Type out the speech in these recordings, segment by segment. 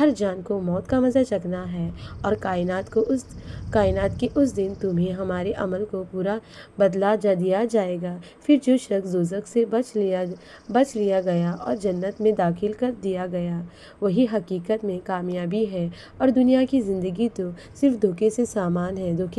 ہر جان کو موت کا مزہ چکھنا ہے، اور کائنات کے اس دن تمہیں ہمارے عمل کو پورا بدلہ دیا جائے گا۔ پھر جو شخص دوزخ سے بچ لیا گیا اور جنت میں داخل کر دیا گیا، وہی حقیقت میں کامیابی ہے، اور دنیا کی زندگی تو صرف دھوکے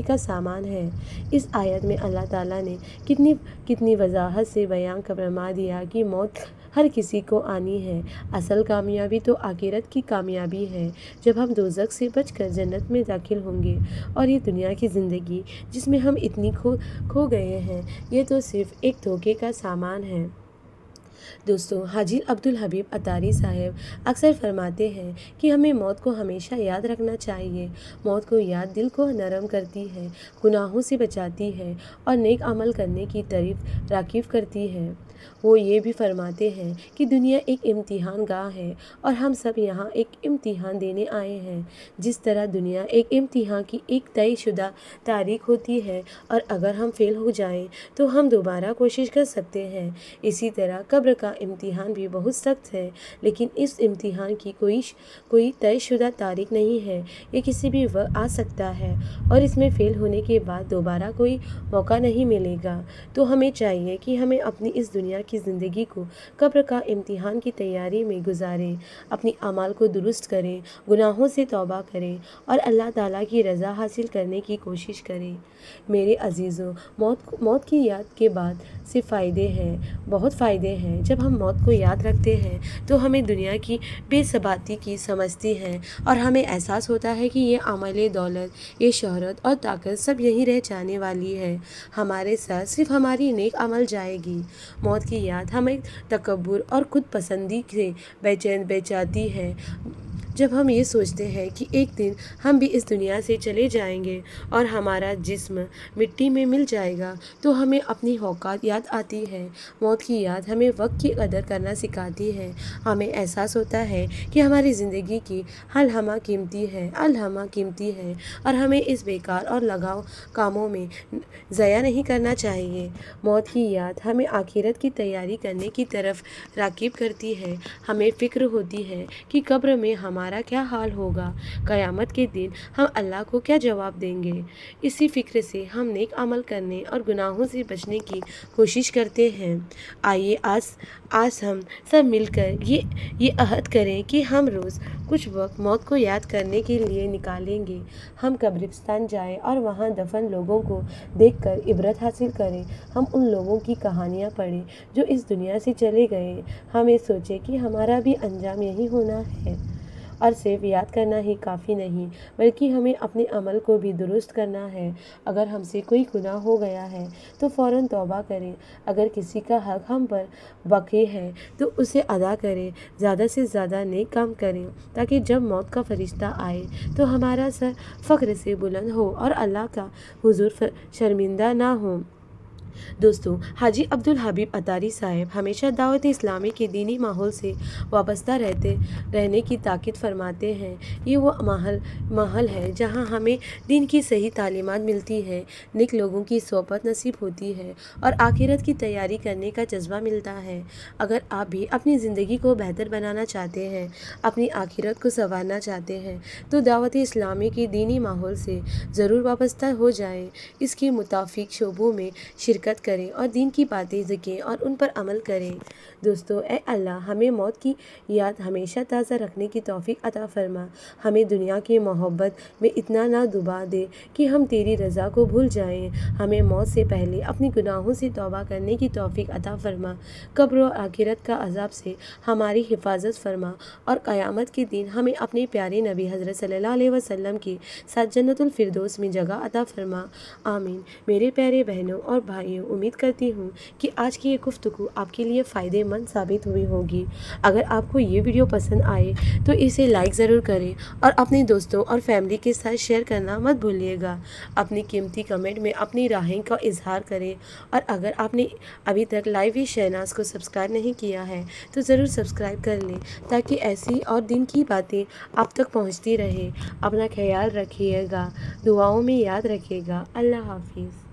کا سامان ہے۔ اس آیت میں اللہ تعالیٰ نے کتنی وضاحت سے بیان فرما دیا کہ موت ہر کسی کو آنی ہے۔ اصل کامیابی تو آخرت کی کامیابی ہے، جب ہم دوزخ سے بچ کر جنت میں داخل ہوں گے، اور یہ دنیا کی زندگی جس میں ہم اتنی کھو گئے ہیں، یہ تو صرف ایک دھوکے کا سامان ہے۔ دوستو، حاجی عبدالحبیب اتاری صاحب اکثر فرماتے ہیں کہ ہمیں موت کو ہمیشہ یاد رکھنا چاہیے۔ موت کو یاد دل کو نرم کرتی ہے، گناہوں سے بچاتی ہے، اور نیک عمل کرنے کی طرف راغب کرتی ہے۔ وہ یہ بھی فرماتے ہیں کہ دنیا ایک امتحان گاہ ہے، اور ہم سب یہاں ایک امتحان دینے آئے ہیں۔ جس طرح دنیا ایک امتحان کی ایک طے شدہ تاریخ ہوتی ہے، اور اگر ہم فیل ہو جائیں تو ہم دوبارہ کوشش کر سکتے ہیں، اسی طرح قبر کا امتحان بھی بہت سخت ہے، لیکن اس امتحان کی کوئی طے شدہ تاریخ نہیں ہے۔ یہ کسی بھی وقت آ سکتا ہے، اور اس میں فیل ہونے کے بعد دوبارہ کوئی موقع نہیں ملے گا۔ تو ہمیں چاہیے کہ ہمیں اپنی اس دنیا کی زندگی کو قبر کا امتحان کی تیاری میں گزاریں، اپنی اعمال کو درست کریں، گناہوں سے توبہ کریں، اور اللہ تعالیٰ کی رضا حاصل کرنے کی کوشش کریں۔ میرے عزیزوں، موت کی یاد کے سے بہت فائدے ہیں۔ جب ہم موت کو یاد رکھتے ہیں تو ہمیں دنیا کی بے ثباتی کی سمجھتی ہے، اور ہمیں احساس ہوتا ہے کہ یہ عمل، دولت، یہ شہرت اور طاقت سب یہیں رہ جانے والی ہے، ہمارے ساتھ صرف ہماری نیک عمل جائے گی۔ موت کی یاد ہمیں تکبر اور خود پسندی سے بچاتی ہے۔ جب ہم یہ سوچتے ہیں کہ ایک دن ہم بھی اس دنیا سے چلے جائیں گے اور ہمارا جسم مٹی میں مل جائے گا، تو ہمیں اپنی اوقات یاد آتی ہے۔ موت کی یاد ہمیں وقت کی قدر کرنا سکھاتی ہے۔ ہمیں احساس ہوتا ہے کہ ہماری زندگی کی ہر لمحہ قیمتی ہے، اور ہمیں اس بیکار اور لگاؤ کاموں میں ضائع نہیں کرنا چاہیے۔ موت کی یاد ہمیں آخرت کی تیاری کرنے کی طرف راغب کرتی ہے۔ ہمیں فکر ہوتی ہے کہ قبر میں ہمارا کیا حال ہوگا، قیامت کے دن ہم اللہ کو کیا جواب دیں گے۔ اسی فکر سے ہم نیک عمل کرنے اور گناہوں سے بچنے کی کوشش کرتے ہیں۔ آئیے آج ہم سب مل کر یہ عہد کریں کہ ہم روز کچھ وقت موت کو یاد کرنے کے لیے نکالیں گے۔ ہم قبرستان جائیں اور وہاں دفن لوگوں کو دیکھ کر عبرت حاصل کریں۔ ہم ان لوگوں کی کہانیاں پڑھیں جو اس دنیا سے چلے گئے۔ ہم یہ سوچیں کہ ہمارا بھی انجام یہی ہونا ہے، اور صرف یاد کرنا ہی کافی نہیں، بلکہ ہمیں اپنے عمل کو بھی درست کرنا ہے۔ اگر ہم سے کوئی گناہ ہو گیا ہے تو فوراً توبہ کریں۔ اگر کسی کا حق ہم پر باقی ہے تو اسے ادا کریں۔ زیادہ سے زیادہ نیک کام کریں، تاکہ جب موت کا فرشتہ آئے تو ہمارا سر فخر سے بلند ہو اور اللہ کا حضور شرمندہ نہ ہو۔ دوستو، حاجی عبدالحبیب اتاری صاحب ہمیشہ دعوت اسلامی کے دینی ماحول سے وابستہ رہنے کی تاکید فرماتے ہیں۔ یہ وہ ماحول ہے جہاں ہمیں دین کی صحیح تعلیمات ملتی ہیں، نیک لوگوں کی صحبت نصیب ہوتی ہے، اور آخرت کی تیاری کرنے کا جذبہ ملتا ہے۔ اگر آپ بھی اپنی زندگی کو بہتر بنانا چاہتے ہیں، اپنی آخرت کو سنوارنا چاہتے ہیں، تو دعوت اسلامی کے دینی ماحول سے ضرور وابستہ ہو جائیں، اس کے متفق شعبوں میں شرکت کریں، اور دین کی باتیں سیکھیں اور ان پر عمل کریں۔ دوستو، اے اللہ، ہمیں موت کی یاد ہمیشہ تازہ رکھنے کی توفیق عطا فرما۔ ہمیں دنیا کی محبت میں اتنا نہ ڈبا دے کہ ہم تیری رضا کو بھول جائیں۔ ہمیں موت سے پہلے اپنی گناہوں سے توبہ کرنے کی توفیق عطا فرما۔ قبر و آخرت کا عذاب سے ہماری حفاظت فرما، اور قیامت کے دن ہمیں اپنے پیارے نبی حضرت صلی اللہ علیہ وسلم کے ساتھ جنت الفردوس میں جگہ عطا فرما۔ آمین۔ میرے پیارے بہنوں اور بھائیوں، امید کرتی ہوں کہ آج کی یہ گفتگو آپ کے لیے فائدے مند ثابت ہوئی ہوگی۔ اگر آپ کو یہ ویڈیو پسند آئے تو اسے لائک ضرور کریں، اور اپنے دوستوں اور فیملی کے ساتھ شیئر کرنا مت بھولیے گا۔ اپنی قیمتی کمنٹ میں اپنی رائے کا اظہار کریں، اور اگر آپ نے ابھی تک لائیو شہناز کو سبسکرائب نہیں کیا ہے تو ضرور سبسکرائب کر لیں، تاکہ ایسی اور دین کی باتیں آپ تک پہنچتی رہیں۔ اپنا خیال رکھیے گا، دعاؤں میں یاد رکھیے گا۔ اللہ حافظ۔